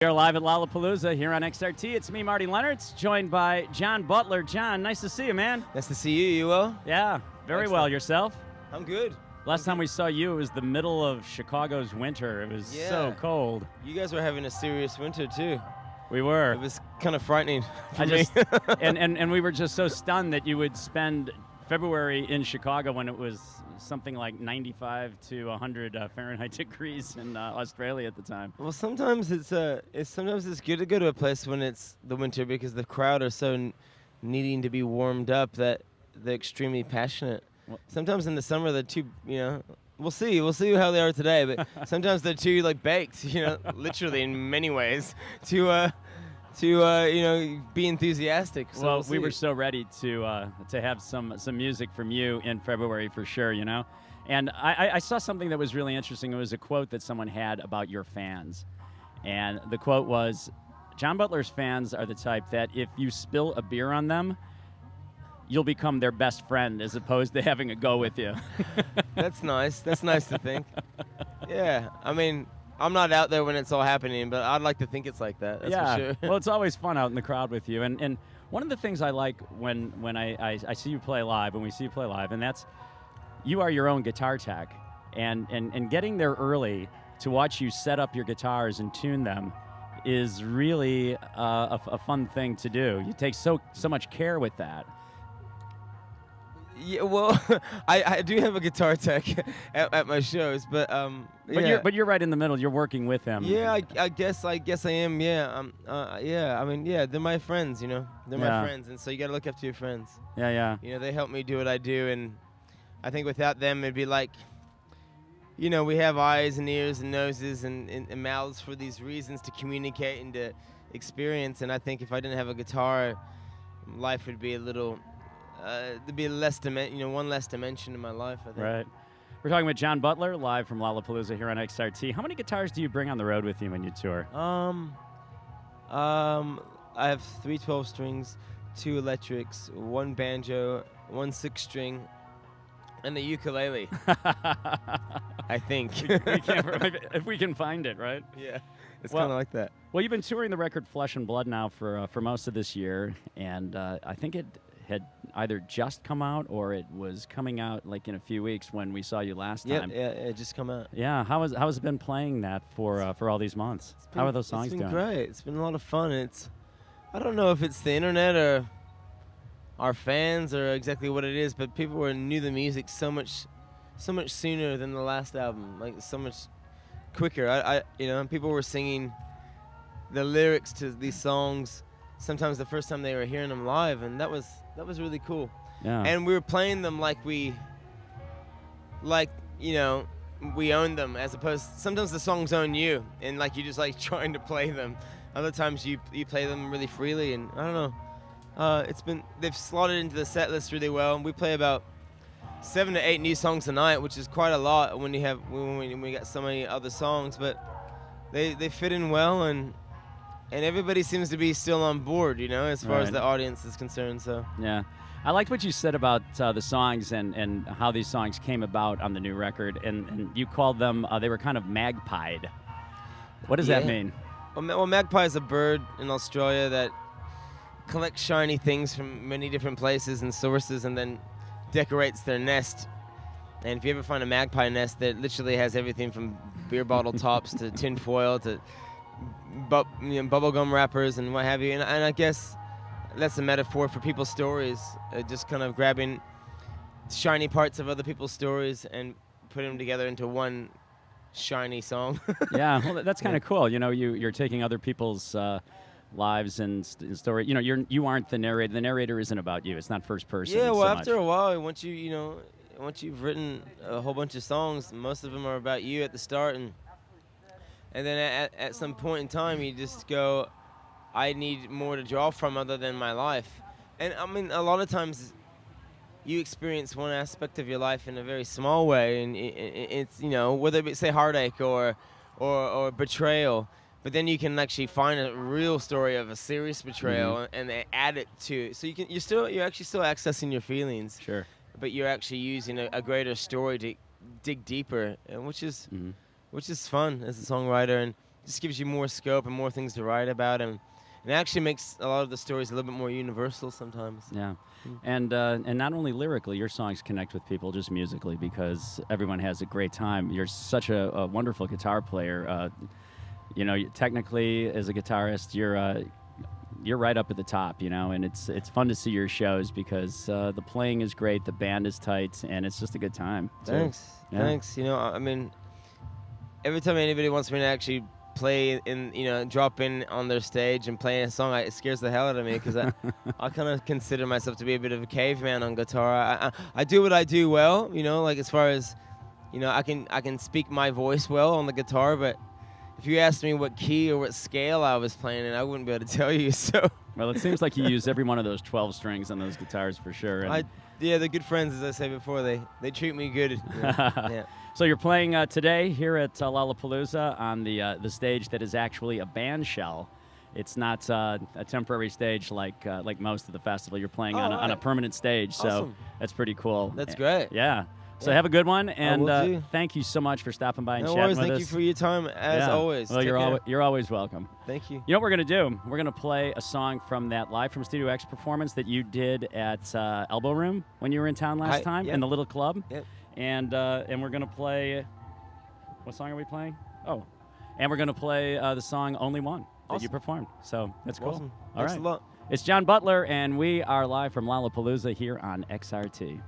We are live at Lollapalooza here on XRT. It's me, Marty Leonards, joined by John Butler. John, nice to see you, man. Nice to see you. You well? Yeah, very Excellent. well. Yourself? I'm good. Last time we saw you, it was the middle of Chicago's winter. It was so cold. You guys were having a serious winter, too. We were. It was kind of frightening for me. and we were just so stunned that you would spend February in Chicago when it was something like 95 to 100 Fahrenheit degrees in Australia at the time. Well, sometimes it's good to go to a place when it's the winter because the crowd are so needing to be warmed up that they're extremely passionate. Sometimes in the summer they're too, we'll see how they are today, but sometimes they're too baked, literally in many ways to be enthusiastic. So well, we were so ready to have some music from you in February for sure, And I saw something that was really interesting. It was a quote that someone had about your fans. And the quote was, John Butler's fans are the type that if you spill a beer on them, you'll become their best friend as opposed to having a go with you. That's nice. That's nice to think. Yeah. I mean, I'm not out there when it's all happening, but I'd like to think it's like that. That's for sure. Well, it's always fun out in the crowd with you. And one of the things I like when I see you play live, when we see you play live, and that's you are your own guitar tech. And getting there early to watch you set up your guitars and tune them is really a fun thing to do. You take so much care with that. Yeah, well, I do have a guitar tech at my shows, but you're right in the middle. You're working with him. Yeah, I guess I am. Yeah, I mean, they're my friends. They're my friends, and so you got to look up to your friends. Yeah. They help me do what I do, and I think without them, it'd be like, we have eyes and ears and noses and mouths for these reasons to communicate and to experience. And I think if I didn't have a guitar, life would be a little. There'd be one less dimension in my life, I think. Right. We're talking with John Butler, live from Lollapalooza here on XRT. How many guitars do you bring on the road with you when you tour? I have 3 12 strings, 2 electrics, 1 banjo, 1 6-string, and a ukulele. I think. If we can find it, right? Yeah. It's kind of like that. Well, you've been touring the record Flesh and Blood now for most of this year, and I think it had either just come out or it was coming out like in a few weeks when we saw you last time. Yeah, it just come out. Yeah, how has it been playing that for all these months? How are those songs doing? It's been great. It's been a lot of fun. I don't know if it's the internet or our fans or exactly what it is, but people knew the music so much sooner than the last album, like so much quicker. And people were singing the lyrics to these songs sometimes the first time they were hearing them live, and that was really cool. Yeah. And we were playing them like we owned them, as opposed sometimes the songs own you, and like you just like trying to play them. Other times you play them really freely, and I don't know. They've slotted into the set list really well, and we play about 7 to 8 new songs a night, which is quite a lot when we got so many other songs, but they fit in well, and everybody seems to be still on board, as far as the audience is concerned. So yeah, I liked what you said about the songs and how these songs came about on the new record, and you called them they were kind of magpied. What does that mean? Well, magpie is a bird in Australia that collects shiny things from many different places and sources, and then decorates their nest. And if you ever find a magpie nest that literally has everything from beer bottle tops to tin foil to bubblegum wrappers and what have you, and I guess that's a metaphor for people's stories, just kind of grabbing shiny parts of other people's stories and putting them together into one shiny song. Yeah, well, that's kind of cool. You're taking other people's lives and story. You aren't the narrator. The narrator isn't about you. It's not first person. Yeah, well, after a while, once you've written a whole bunch of songs, most of them are about you at the start, and then at some point in time, you just go, I need more to draw from other than my life. And I mean, a lot of times you experience one aspect of your life in a very small way, and it's, whether it be, say, heartache or betrayal, but then you can actually find a real story of a serious betrayal and add it to. So you're actually still accessing your feelings. Sure. But you're actually using a greater story to dig deeper, which is fun as a songwriter. just gives you more scope and more things to write about, and it actually makes a lot of the stories a little bit more universal sometimes. Yeah, and not only lyrically, your songs connect with people just musically because everyone has a great time. You're such a wonderful guitar player. You know, technically as a guitarist, you're right up at the top, you know, and it's fun to see your shows because the playing is great, the band is tight, and it's just a good time. Thanks. Yeah. Thanks. You know, I mean, every time anybody wants me to actually play drop in on their stage and play a song, it scares the hell out of me because I kind of consider myself to be a bit of a caveman on guitar. I do what I do well, you know, like as far as, you know, I can speak my voice well on the guitar, but if you asked me what key or what scale I was playing in, I wouldn't be able to tell you. So. Well, it seems like you use every one of those 12 strings on those guitars for sure. And yeah, they're good friends, as I said before. They treat me good. You know? Yeah. So you're playing today here at Lollapalooza on the stage that is actually a band shell. It's not a temporary stage like most of the festival. You're playing on a permanent stage, so awesome. That's pretty cool. That's great. Yeah. So have a good one, and thank you so much for stopping by and no chatting worries. with Thank us. you for your time, as always. Well, you're always welcome. Thank you. You know what we're going to do? We're going to play a song from that Live from Studio X performance that you did at Elbow Room when you were in town last time in the little club. Yep. And we're going to play, what song are we playing? Oh, and we're going to play the song Only One that you performed. So that's cool. Awesome. All Thanks right. a lot. It's John Butler, and we are live from Lollapalooza here on XRT.